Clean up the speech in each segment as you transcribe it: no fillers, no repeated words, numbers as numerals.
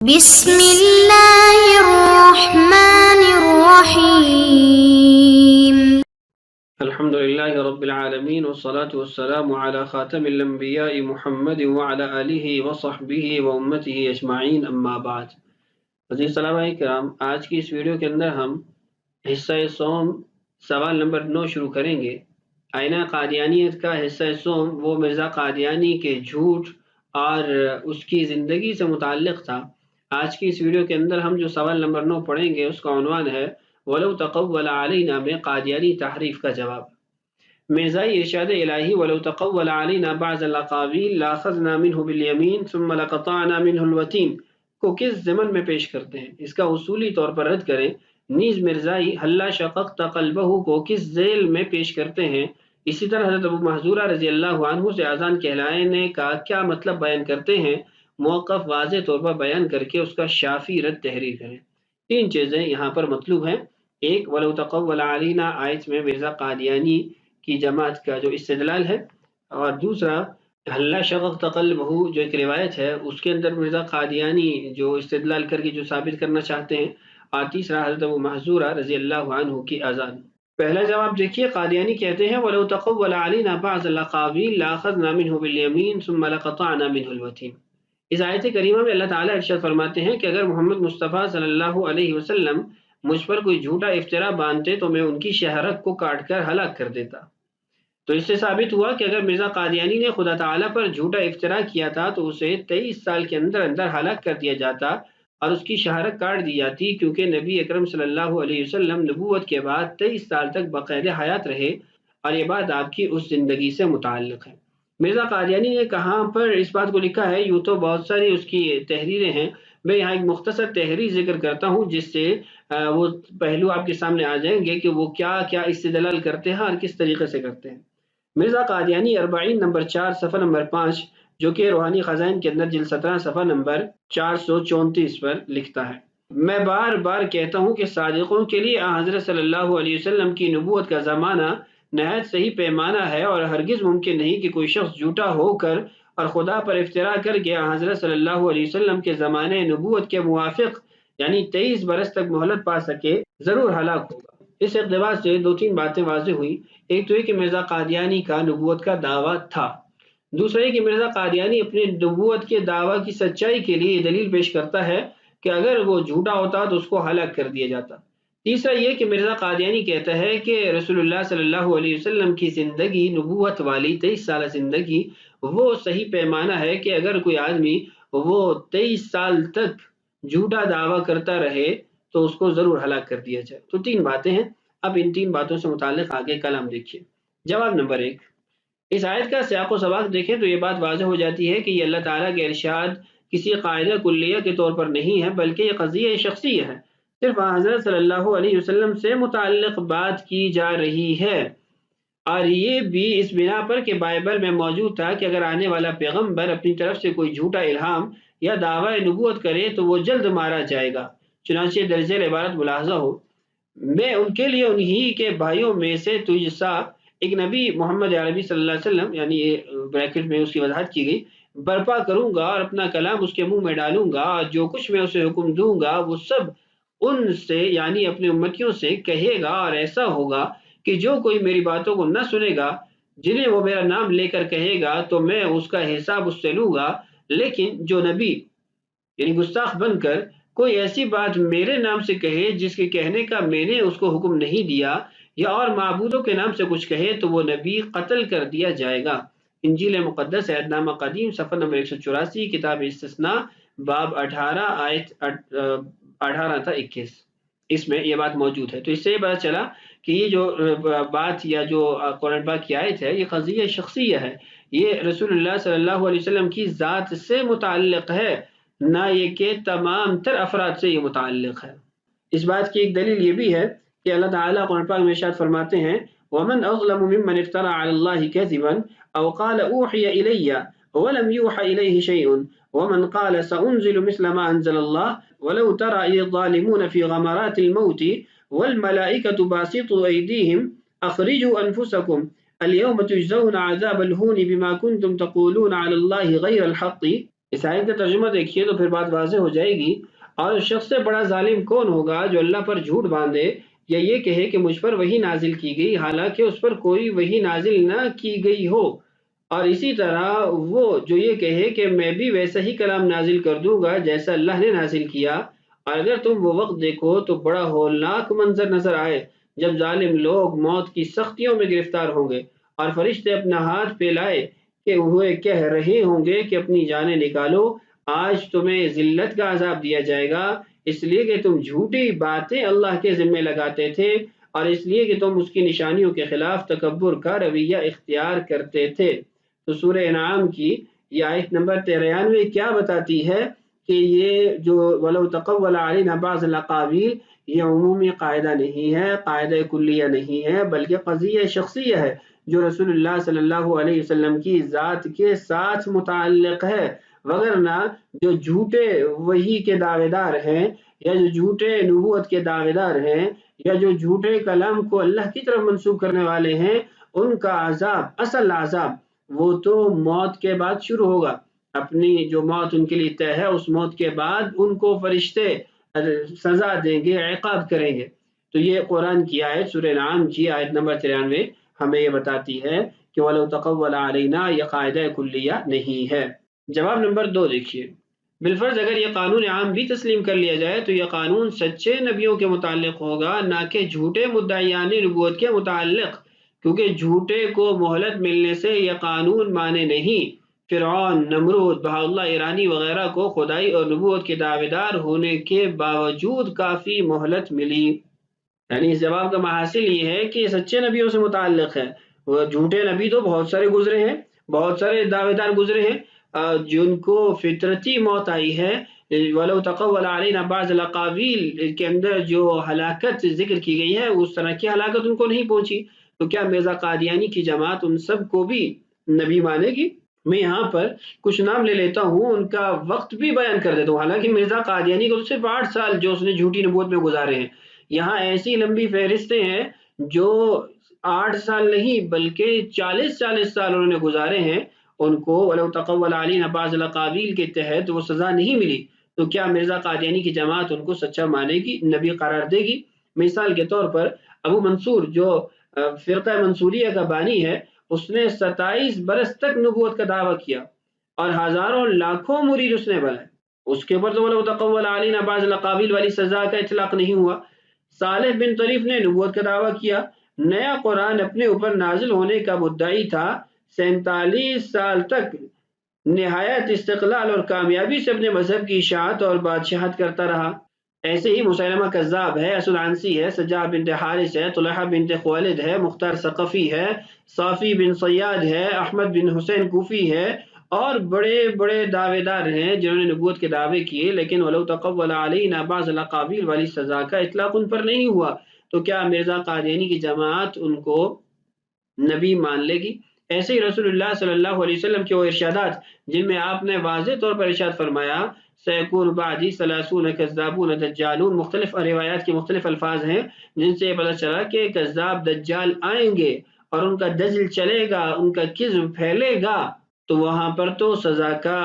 بسم اللہ الرحمن الرحیم الحمد للہ رب العالمین والصلاة والسلام على خاتم الانبیاء محمد وعلى آلہ وصحبہ وامتہ اجمعین اما بعد۔ عزیز طلباء کرام، آج کی اس ویڈیو کے اندر ہم حصہ سوم سوال نمبر 9 شروع کریں گے۔ آئینہ قادیانیت کا حصہ سوم وہ مرزا قادیانی کے جھوٹ اور اس کی زندگی سے متعلق تھا۔ آج کی اس ویڈیو کے اندر ہم جو سوال نمبر 9 پڑھیں گے اس کا عنوان ہے وَلَوْ تَقَوَّلَ عَلَيْنَا میں قادیانی تحریف کا جواب۔ مرزائی ارشاد الہی وَلَوْ تَقَوَّلَ عَلَيْنَا بَعْضَ الْأَقَاوِيلِ لَأَخَذْنَا مِنْهُ بِالْيَمِينِ ثُمَّ لَقَطَعْنَا مِنْهُ الْوَتِينَ کو کس ضمن میں پیش کرتے ہیں؟ اس کا اصولی طور پر رد کریں۔ نیز مرزائی حَلَّا شَقَقْتَ قَلْبَهُ کو کس ذیل میں پیش کرتے ہیں؟ اسی طرح حضرت ابو محذورہ رضی اللہ عنہ سے اذان کہلانے کا کیا مطلب بیان کرتے ہیں؟ موقف واضح طور پر بیان کر کے اس کا شافی رد تحریر کریں۔ 3 چیزیں یہاں پر مطلوب ہیں۔ ایک، وَلَوْ تَقَوَّلَ عَلَيْنَا آیت میں مرزا قادیانی کی جماعت کا جو استدلال ہے، اور دوسرا حَلَّا شَقَقْتَ قَلْبَهُ جو ایک روایت ہے اس کے اندر مرزا قادیانی جو استدلال کر کے جو ثابت کرنا چاہتے ہیں، اور تیسرا حضرت ابو محذورہ رضی اللہ عنہ کی اذان۔ پہلا جواب دیکھیے، قادیانی کہتے ہیں وَلَوْ تَقَوَّلَ عَلَيْنَا بَعْضَ الْأَقَاوِيلِ لَأَخَذْنَا مِنْهُ بِالْيَمِينِ ثُمَّ لَقَطَعْنَا مِنْهُ الْوَتِينَ۔ اس آیت کریمہ میں اللہ تعالیٰ ارشاد فرماتے ہیں کہ اگر محمد مصطفیٰ صلی اللہ علیہ وسلم مجھ پر کوئی جھوٹا افطرا باندھتے تو میں ان کی شہرک کو کاٹ کر ہلاک کر دیتا۔ تو اس سے ثابت ہوا کہ اگر مرزا قادیانی نے خدا تعالیٰ پر جھوٹا افطرا کیا تھا تو اسے 23 سال کے اندر اندر ہلاک کر دیا جاتا اور اس کی شہرک کاٹ دی جاتی، کیونکہ نبی اکرم صلی اللہ علیہ وسلم نبوت کے بعد 23 سال تک بقید حیات رہے، اور یہ بات آپ کی اس زندگی سے متعلق ہے۔ مرزا قادیانی نے کہاں پر اس بات کو لکھا ہے؟ یوں تو بہت ساری اس کی تحریریں ہیں، میں یہاں ایک مختصر تحریر ذکر کرتا ہوں جس سے وہ پہلو آپ کے سامنے آ جائیں گے کہ وہ کیا کیا استدلال کرتے ہیں اور کس طریقے سے کرتے ہیں۔ مرزا قادیانی 40 نمبر 4 صفحہ نمبر 5 جو کہ روحانی خزائن کے اندر جلد 17 صفحہ نمبر 434 پر لکھتا ہے، میں بار بار کہتا ہوں کہ صادقوں کے لیے حضرت صلی اللہ علیہ وسلم کی نبوت کا زمانہ نہایت صحیح پیمانہ ہے، اور ہرگز ممکن نہیں کہ کوئی شخص جھوٹا ہو کر اور خدا پر افطرا کر کے حضرت صلی اللہ علیہ وسلم کے زمانے نبوت کے موافق یعنی 23 برس تک مہلت پا سکے، ضرور ہلاک ہوگا۔ اس اقتباس سے 2-3 باتیں واضح ہوئی۔ ایک تو یہ کہ مرزا قادیانی کا نبوت کا دعویٰ تھا، دوسرا یہ کہ مرزا قادیانی اپنے نبوت کے دعویٰ کی سچائی کے لیے دلیل پیش کرتا ہے کہ اگر وہ جھوٹا ہوتا تو اس کو ہلاک کر دیا جاتا۔ تیسرا یہ کہ مرزا قادیانی کہتا ہے کہ رسول اللہ صلی اللہ علیہ وسلم کی زندگی نبوت والی 23 سالہ زندگی وہ صحیح پیمانہ ہے کہ اگر کوئی آدمی وہ 23 سال تک جھوٹا دعویٰ کرتا رہے تو اس کو ضرور ہلاک کر دیا جائے۔ تو 3 باتیں ہیں۔ اب ان 3 باتوں سے متعلق آگے کلام دیکھیے۔ جواب نمبر 1، اس آیت کا سیاق و سباق دیکھیں تو یہ بات واضح ہو جاتی ہے کہ یہ اللہ تعالیٰ کے ارشاد کسی قاعدہ کلیہ کے طور پر نہیں ہے، بلکہ یہ قضیہ شخصیہ ہے، صرف حضرت صلی اللہ علیہ وسلم سے متعلق بات کی جا رہی ہے، اور یہ بھی اس بنا پر کہ بائبل میں موجود تھا کہ اگر آنے والا پیغمبر اپنی طرف سے کوئی جھوٹا الہام یا دعویٰ نبوت کرے تو وہ جلد مارا جائے گا۔ چنانچہ درج عبارت ملاحظہ ہو، میں ان کے لیے انہی کے بھائیوں میں سے تجھ سا ایک نبی محمد عربی صلی اللہ علیہ وسلم، یعنی یہ بریکٹ میں اس کی وضاحت کی گئی، برپا کروں گا اور اپنا کلام اس کے منہ میں ڈالوں گا، اور جو کچھ میں اسے حکم دوں گا وہ سب ان سے یعنی اپنے امتیوں سے کہے گا، اور ایسا ہوگا کہ جو کوئی میری باتوں کو نہ سنے گا، جنہیں وہ میرا نام لے کر کہے گا، تو میں اس کا حساب اس سے لوں گا، لیکن جو نبی یعنی گستاخ بن کر کوئی ایسی بات میرے نام سے کہے جس کے کہنے کا میں نے اس کو حکم نہیں دیا، یا اور معبودوں کے نام سے کچھ کہے، تو وہ نبی قتل کر دیا جائے گا۔ انجیل مقدس عہد نامہ قدیم صفحہ نمبر 184، کتاب استثناء باب 18 آیت 18 تا 21، اس میں یہ بات موجود ہے۔ تو اس سے یہ پتہ چلا کہ یہ جو بات یا جو قرآن پاک کی آیت ہے یہ قضیہ شخصیہ ہے، یہ رسول اللہ صلی اللہ علیہ وسلم کی ذات سے متعلق ہے، نہ یہ کہ تمام تر افراد سے یہ متعلق ہے۔ اس بات کی ایک دلیل یہ بھی ہے کہ اللہ تعالیٰ قرآن پاک میں ارشاد فرماتے ہیں وَمَنْ أَظْلَمُ مِمَّنِ افْتَرَى عَلَى اللَّهِ كَذِبًا أَوْ قَالَ أُوحِيَ إِلَيَّ وَلَمْ يُوحَ إِلَيْهِ شَيْءٌ وَمَنْ قَالَ سَأُنْزِلُ مِثْلَ مَا أَنزَلَ اللَّهُ وَلَوْ تَرَى إِذِ الظَّالِمُونَ فِي غَمَرَاتِ الْمَوْتِ وَالْمَلَائِكَةُ بَاسِطُو أَيْدِيهِمْ أَخْرِجُوا أَنفُسَكُمْ الْيَوْمَ تُجْزَوْنَ عَذَابَ الْهُونِ بِمَا كُنتُمْ تَقُولُونَ عَلَى اللَّهِ غَيْرَ الْحَقِّ اس آیت کا ترجمہ دیکھیے تو پھر بات واضح ہو جائے گی۔ اور اس شخص سے بڑا ظالم کون ہوگا جو اللہ پر جھوٹ باندھے یا یہ کہے کہ مجھ پر وحی نازل کی گئی حالانکہ اس پر کوئی وحی نازل نہ کی گئی ہو، اور اسی طرح وہ جو یہ کہے کہ میں بھی ویسا ہی کلام نازل کر دوں گا جیسا اللہ نے نازل کیا۔ اور اگر تم وہ وقت دیکھو تو بڑا ہولناک منظر نظر آئے جب ظالم لوگ موت کی سختیوں میں گرفتار ہوں گے اور فرشتے اپنا ہاتھ پھیلائے کہ وہ کہہ رہے ہوں گے کہ اپنی جانیں نکالو، آج تمہیں ذلت کا عذاب دیا جائے گا، اس لیے کہ تم جھوٹی باتیں اللہ کے ذمے لگاتے تھے اور اس لیے کہ تم اس کی نشانیوں کے خلاف تکبر کا رویہ اختیار کرتے تھے۔ تو سورہ انعام کی یہ آیت نمبر 93 کیا بتاتی ہے کہ یہ جو وَلَوْ تَقَوَّلَ عَلَيْنَا بَعْضَ الْأَقَاوِيلِ یہ عمومی قاعدہ نہیں ہے، قاعدہ کلیہ نہیں ہے، بلکہ قضیہ شخصیہ ہے جو رسول اللہ صلی اللہ علیہ وسلم کی ذات کے ساتھ متعلق ہے، وگرنہ جو جھوٹے وحی کے دعوے دار ہیں یا جو جھوٹے نبوت کے دعوے دار ہیں یا جو جھوٹے کلام کو اللہ کی طرف منسوب کرنے والے ہیں، ان کا عذاب، اصل عذاب وہ تو موت کے بعد شروع ہوگا۔ اپنی جو موت ان کے لیے طے ہے اس موت کے بعد ان کو فرشتے سزا دیں گے، عقاب کریں گے۔ تو یہ قرآن کی آیت سورہ انعام کی آیت نمبر 93 ہمیں یہ بتاتی ہے کہ وَلَوْ تَقَوَّلَ عَلَيْنَا یہ قاعدہ کلیہ نہیں ہے۔ جواب نمبر 2 دیکھیے، بالفرض اگر یہ قانون عام بھی تسلیم کر لیا جائے تو یہ قانون سچے نبیوں کے متعلق ہوگا، نہ کہ جھوٹے مدعیان نبوت کے متعلق، کیونکہ جھوٹے کو مہلت ملنے سے یہ قانون مانے نہیں۔ فرعون، نمرود، بہاء اللہ ایرانی وغیرہ کو خدائی اور نبوت کے دعوے دار ہونے کے باوجود کافی مہلت ملی۔ یعنی اس جواب کا محاصل یہ ہے کہ یہ سچے نبیوں سے متعلق ہے، وہ جھوٹے نبی تو بہت سارے گزرے ہیں، بہت سارے دعوے دار گزرے ہیں جن کو فطرتی موت آئی ہے۔ وَلَوْ تَقَوَّلَ عَلَيْنَا بَعْضَ الْأَقَاوِيلِ کے اندر جو ہلاکت ذکر کی گئی ہے اس طرح کی ہلاکت ان کو نہیں پہنچی، تو کیا مرزا قادیانی کی جماعت ان سب کو بھی نبی مانے گی؟ میں یہاں پر کچھ نام لے لیتا ہوں، ان کا وقت بھی بیان کر دیتا ہوں۔ حالانکہ مرزا قادیانی کو صرف 8 سال جو اس نے جھوٹی نبوت میں گزارے ہیں، یہاں ایسی لمبی فہرستیں ہیں جو 8 سال نہیں بلکہ 40 سال انہوں نے گزارے ہیں، ان کو وَلَوْ تَقَوَّلَ عَلَيْنَا بَعْضَ الْأَقَاوِيلِ کے تحت وہ سزا نہیں ملی، تو کیا مرزا قادیانی کی جماعت ان کو سچا مانے گی، نبی قرار دے گی؟ مثال کے طور پر ابو منصور جو فرقہ منصوریہ کا بانی ہے، اس نے 27 برس تک نبوت کا دعویٰ کیا اور ہزاروں لاکھوں مرید اس نے بنائے، اس کے اوپر تو وَلَوْ تَقَوَّلَ عَلَيْنَا بَعْضَ الْأَقَاوِيلِ والی سزا کا اطلاق نہیں ہوا۔ صالح بن طریف نے نبوت کا دعویٰ کیا، نیا قرآن اپنے اوپر نازل ہونے کا مدعی تھا، 47 سال تک نہایت استقلال اور کامیابی سے اپنے مذہب کی اشاعت اور بادشاہت کرتا رہا۔ ایسے ہی مسیلمہ کذاب ہے، اسود عنسی ہے، سجاع بنت حارث ہے، طلحہ بنت خویلد ہے، مختار ثقفی ہے، صافی بن صیاد ہے، احمد بن حسین کوفی ہے، اور بڑے بڑے دعوے دار ہیں جنہوں نے نبوت کے دعوے کیے، لیکن وَلَوْ تَقَوَّلَ عَلَيْنَا بَعْضَ الْأَقَاوِيلِ والی سزا کا اطلاق ان پر نہیں ہوا، تو کیا مرزا قادیانی کی جماعت ان کو نبی مان لے گی؟ ایسے ہی رسول اللہ صلی اللہ علیہ وسلم کے وہ ارشادات جن میں آپ نے واضح طور پر ارشاد فرمایا سَيَكُونُ بَعْدِي 30 كَذَّابُونَ دَجَّالُونَ، مختلف روایات کے مختلف الفاظ ہیں جن سے یہ پتہ چلا کہ کذاب دجال آئیں گے اور ان کا دجل چلے گا، ان کا کذب پھیلے گا، تو وہاں پر تو سزا کا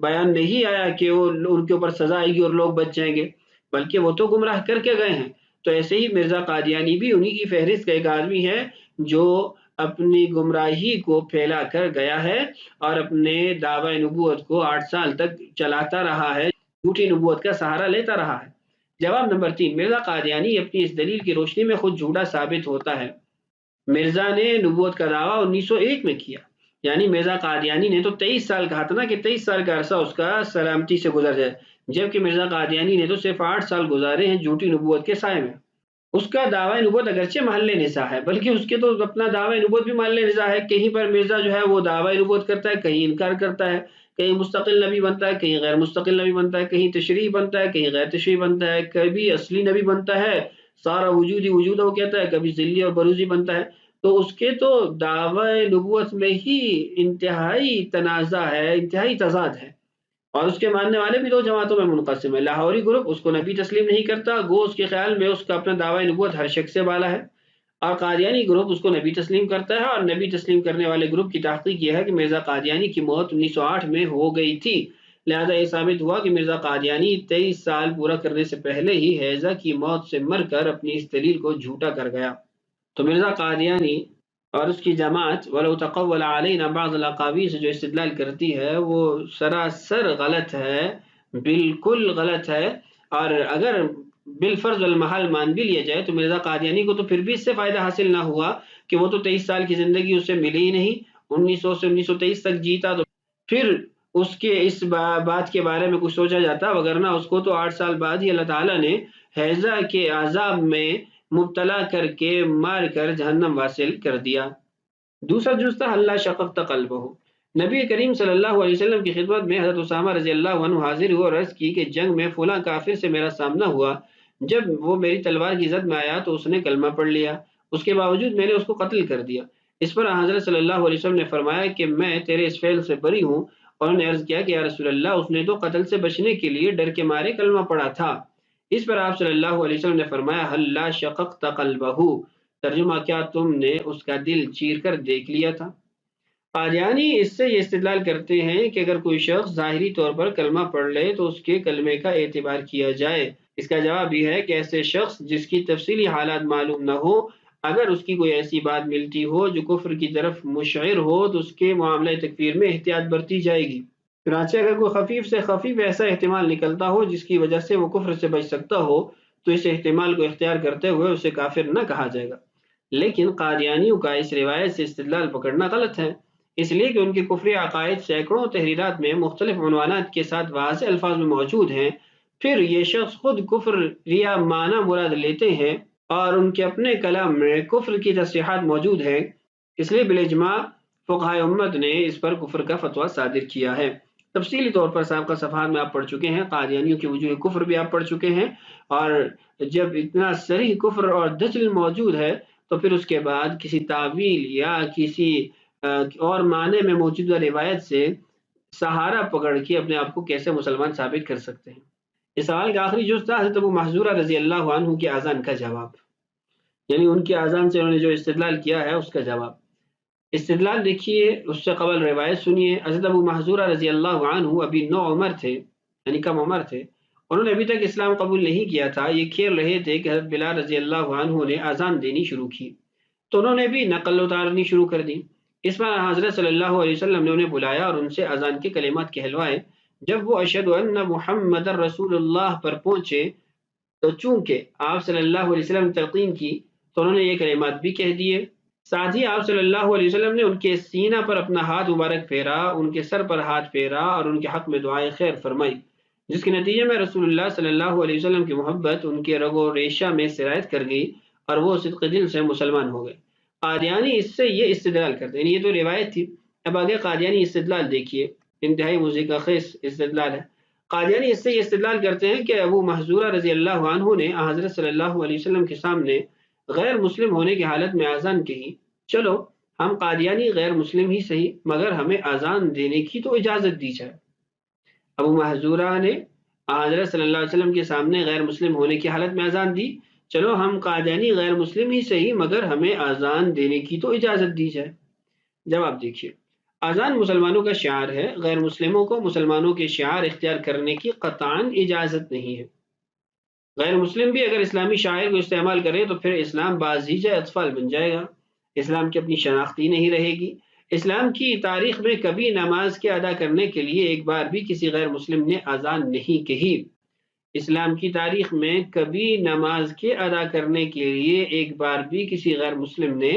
بیان نہیں آیا کہ وہ ان کے اوپر سزا آئے گی اور لوگ بچ جائیں گے، بلکہ وہ تو گمراہ کر کے گئے ہیں۔ تو ایسے ہی مرزا قادیانی بھی انہی کی فہرست کا ایک آدمی ہے جو اپنی گمراہی کو پھیلا کر گیا ہے اور اپنے دعوی نبوت کو 8 سال تک چلاتا رہا ہے، جھوٹی نبوت کا سہارا لیتا رہا ہے۔ جواب نمبر 3، مرزا قادیانی اپنی اس دلیل کی روشنی میں خود جھوٹا ثابت ہوتا ہے۔ مرزا نے نبوت کا دعویٰ 1901 میں کیا، یعنی مرزا قادیانی نے تو 23 سال کہا تھا نا کہ 23 سال کا عرصہ اس کا سلامتی سے گزر جائے، جبکہ مرزا قادیانی نے تو صرف 8 سال گزارے ہیں جھوٹی نبوت کے سائے میں۔ اس کا دعوی نبوت اگرچہ محل نزاع ہے، بلکہ اس کے تو اپنا دعوی نبوت بھی محل نزاع ہے، کہیں پر مرزا جو ہے وہ دعوی نبوت کرتا ہے، کہیں انکار کرتا ہے، کہیں مستقل نبی بنتا ہے، کہیں غیر مستقل نبی بنتا ہے، کہیں تشریح بنتا ہے، کہیں غیر تشریح بنتا ہے، کبھی اصلی نبی بنتا ہے، سارا وجودی وجودہ وہ کہتا ہے، کبھی ذلی اور بروزی بنتا ہے۔ تو اس کے تو دعوی نبوت میں ہی انتہائی تنازع ہے، انتہائی تضاد ہے، اور اس کے ماننے والے بھی 2 جماعتوں میں منقسم ہے۔ لاہوری گروپ اس کو نبی تسلیم نہیں کرتا، گو اس کے خیال میں اس کا اپنا دعوی نبوت ہر شخص سے بالا ہے، اور قادیانی گروپ اس کو نبی تسلیم کرتا ہے، اور نبی تسلیم کرنے والے گروپ کی تحقیق یہ ہے کہ مرزا قادیانی کی موت 1908 میں ہو گئی تھی، لہذا یہ ثابت ہوا کہ مرزا قادیانی 23 سال پورا کرنے سے پہلے ہی حیضہ کی موت سے مر کر اپنی اس دلیل کو جھوٹا کر گیا۔ تو مرزا قادیانی اور اس کی جماعت وَلَوْ تَقَوَّلَ عَلَيْنَا بَعْضُ الْأَقَاوِيلِ سے جو استدلال کرتی ہے وہ سراسر غلط ہے، بالکل غلط ہے۔ اور اگر بالفرض والمحال مان بھی لیا جائے تو مرزا قادیانی کو تو پھر بھی اس سے فائدہ حاصل نہ ہوا کہ وہ تو 23 سال کی زندگی اسے ملی ہی نہیں، 1900 سے 1923 تک جیتا، تو پھر اس کے اس بات کے بارے میں کچھ سوچا جاتا، وگرنہ اس کو تو 8 سال بعد ہی اللہ تعالیٰ نے حیضہ کے عذاب میں مبتلا کر کے مار کر جہنم واصل کر دیا۔ دوسرا جز تھا اللہ شققت قلبہ۔ نبی کریم صلی اللہ علیہ وسلم کی خدمت میں حضرت اسامہ رضی اللہ عنہ حاضر ہوئے اور عرض کی کہ جنگ میں فلاں کافر سے میرا سامنا ہوا، جب وہ میری تلوار کی زد میں آیا تو اس نے کلمہ پڑھ لیا، اس کے باوجود میں نے اس کو قتل کر دیا۔ اس پر حضرت صلی اللہ علیہ وسلم نے فرمایا کہ میں تیرے اس فعل سے بری ہوں، اور انہوں نے عرض کیا کہ یا رسول اللہ، اس نے تو قتل سے بچنے کے لیے ڈر کے مارے کلمہ پڑھا تھا۔ اس پر آپ صلی اللہ علیہ وسلم نے فرمایا حل لا شققت قلبہ، ترجمہ کیا تم نے اس کا دل چیر کر دیکھ لیا تھا؟ قادیانی اس سے یہ استدلال کرتے ہیں کہ اگر کوئی شخص ظاہری طور پر کلمہ پڑھ لے تو اس کے کلمے کا اعتبار کیا جائے۔ اس کا جواب یہ ہے کہ ایسے شخص جس کی تفصیلی حالات معلوم نہ ہو، اگر اس کی کوئی ایسی بات ملتی ہو جو کفر کی طرف مشعر ہو تو اس کے معاملہ تکفیر میں احتیاط برتی جائے گی۔ چنانچہ اگر کوئی خفیف سے خفیف ایسا احتمال نکلتا ہو جس کی وجہ سے وہ کفر سے بچ سکتا ہو تو اس احتمال کو اختیار کرتے ہوئے اسے کافر نہ کہا جائے گا۔ لیکن قادیانیوں کا اس روایت سے استدلال پکڑنا غلط ہے، اس لیے کہ ان کے کفری عقائد سینکڑوں تحریرات میں مختلف عنوانات کے ساتھ واضح الفاظ میں موجود ہیں۔ پھر یہ شخص خود کفر یا معنی مراد لیتے ہیں اور ان کے اپنے کلام میں کفر کی تصریحات موجود ہیں، اس لیے بالاجماع فقہائے امت نے اس پر کفر کا فتویٰ صادر کیا ہے۔ تفصیلی طور پر سابقہ صفحات میں آپ پڑھ چکے ہیں، قادیانیوں کی وجوہ کفر بھی آپ پڑھ چکے ہیں، اور جب اتنا صریح کفر اور دجل موجود ہے تو پھر اس کے بعد کسی تعویل یا کسی اور معنی میں موجودہ روایت سے سہارا پکڑ کے اپنے آپ کو کیسے مسلمان ثابت کر سکتے ہیں۔ اس سوال کا آخری جز تھا حضرت ابو محذورہ رضی اللہ عنہ کی اذان کا جواب، یعنی ان کی اذان سے انہوں نے جو استدلال کیا ہے اس کا جواب۔ استدلال دیکھیے، اس سے قبل روایت سنیے۔ حضرت ابو محذورہ رضی اللہ عنہ ابھی 9 عمر تھے، یعنی کم عمر تھے، انہوں نے ابھی تک اسلام قبول نہیں کیا تھا۔ یہ کھیل رہے تھے کہ حضرت بلال رضی اللہ عنہ نے اذان دینی شروع کی تو انہوں نے بھی نقل اتارنی شروع کر دی۔ اس پر حضرت صلی اللہ علیہ وسلم نے انہیں بلایا اور ان سے اذان کے کلمات کہلوائے۔ جب وہ اشہد ان محمد رسول اللہ پر پہنچے تو چونکہ آپ صلی اللہ علیہ وسلم نے تلقین کی تو انہوں نے یہ کلمات بھی کہہ دیے۔ ساتھ ہی آپ صلی اللہ علیہ وسلم نے ان کے سینہ پر اپنا ہاتھ مبارک پھیرا، ان کے سر پر ہاتھ پھیرا اور ان کے حق میں دعائے خیر فرمائی، جس کے نتیجے میں رسول اللہ صلی اللہ علیہ وسلم کی محبت ان کے رگ و ریشہ میں سرایت کر گئی اور وہ صدق دل سے مسلمان ہو گئے۔ قادیانی اس سے یہ استدلال کرتے ہیں، یہ تو روایت تھی، اب آگے قادیانی استدلال دیکھیے، انتہائی موزیقہ خیز استدلال ہے۔ قادیانی اس سے یہ استدلال کرتے ہیں کہ ابو محذورہ رضی اللہ عنہ نے حضرت صلی اللہ علیہ وسلم کے سامنے غیر مسلم ہونے کی حالت میں اذان کہی۔ چلو ہم قادیانی غیر مسلم ہی صحیح، مگر ہمیں اذان دینے کی تو اجازت دی جائے۔ ابو محذورہ نے حضرت صلی اللہ علیہ وسلم کے سامنے غیر مسلم ہونے کی حالت میں اذان دی، چلو ہم قادیانی غیر مسلم ہی صحیح، مگر ہمیں اذان دینے کی تو اجازت دی جائے۔ جواب دیکھیے، اذان مسلمانوں کا شعار ہے، غیر مسلموں کو مسلمانوں کے شعار اختیار کرنے کی قطعاً اجازت نہیں ہے۔ غیر مسلم بھی اگر اسلامی شاعر کو استعمال کرے تو پھر اسلام بازیجہ اطفال بن جائے گا، اسلام کی اپنی شناختی نہیں رہے گی۔ اسلام کی تاریخ میں کبھی نماز کے ادا کرنے کے لیے ایک بار بھی کسی غیر مسلم نے اذان نہیں کہی۔ اسلام کی تاریخ میں کبھی نماز کے ادا کرنے کے لیے ایک بار بھی کسی غیر مسلم نے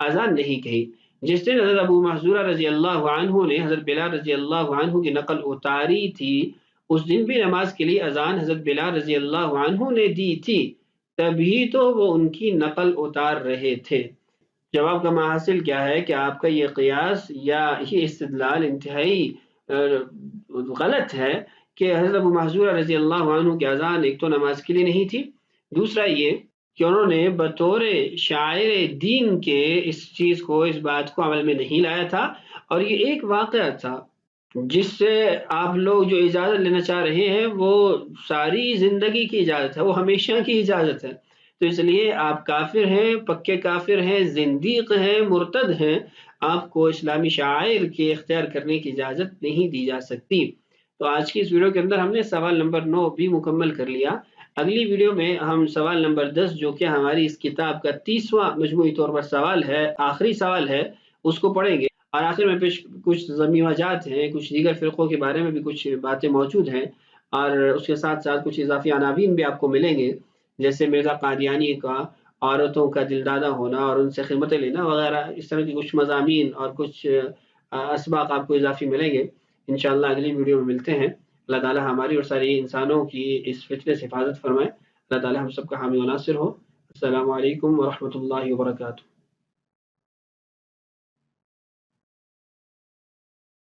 اذان نہیں کہی۔ جس دن حضرت ابو محذورہ رضی اللہ عنہ نے حضرت بلال رضی اللہ عنہ کی نقل اتاری تھی، اس دن بھی نماز کے لیے اذان حضرت بلال رضی اللہ عنہ نے دی تھی، تبھی تو وہ ان کی نقل اتار رہے تھے۔ جواب کا محاصل کیا ہے کہ آپ کا یہ قیاس یا یہ استدلال انتہائی غلط ہے کہ حضرت ابو محذورہ رضی اللہ عنہ کی اذان ایک تو نماز کے لیے نہیں تھی، دوسرا یہ کہ انہوں نے بطور شاعر دین کے اس چیز کو، اس بات کو عمل میں نہیں لایا تھا، اور یہ ایک واقعہ تھا جس سے آپ لوگ جو اجازت لینا چاہ رہے ہیں وہ ساری زندگی کی اجازت ہے، وہ ہمیشہ کی اجازت ہے، تو اس لیے آپ کافر ہیں، پکے کافر ہیں، زندیق ہیں، مرتد ہیں، آپ کو اسلامی شعائر کے اختیار کرنے کی اجازت نہیں دی جا سکتی۔ تو تو آج کی اس ویڈیو کے اندر ہم نے سوال نمبر 9 بھی مکمل کر لیا. اگلی ویڈیو میں ہم سوال نمبر 10 جو کہ ہماری اس کتاب کا 30واں مجموعی طور پر سوال ہے، آخری سوال ہے، اس کو پڑھیں گے. اور آخر میں کچھ ضمنی وجات ہیں، کچھ دیگر فرقوں کے بارے میں بھی کچھ باتیں موجود ہیں، اور اس کے ساتھ ساتھ کچھ اضافی عناوین بھی آپ کو ملیں گے، جیسے مرزا قادیانی کا عورتوں کا دلدادہ ہونا اور ان سے خدمتیں لینا وغیرہ. اس طرح کے کچھ مضامین اور کچھ اسباق آپ کو اضافی ملیں گے. انشاءاللہ اگلی ویڈیو میں ملتے ہیں. اللہ تعالی ہماری اور ساری انسانوں کی اس فتنے سے حفاظت فرمائے. اللہ تعالی ہم سب کا حامی و ناصر ہو. السلام علیکم ورحمۃ اللہ وبرکاتہ.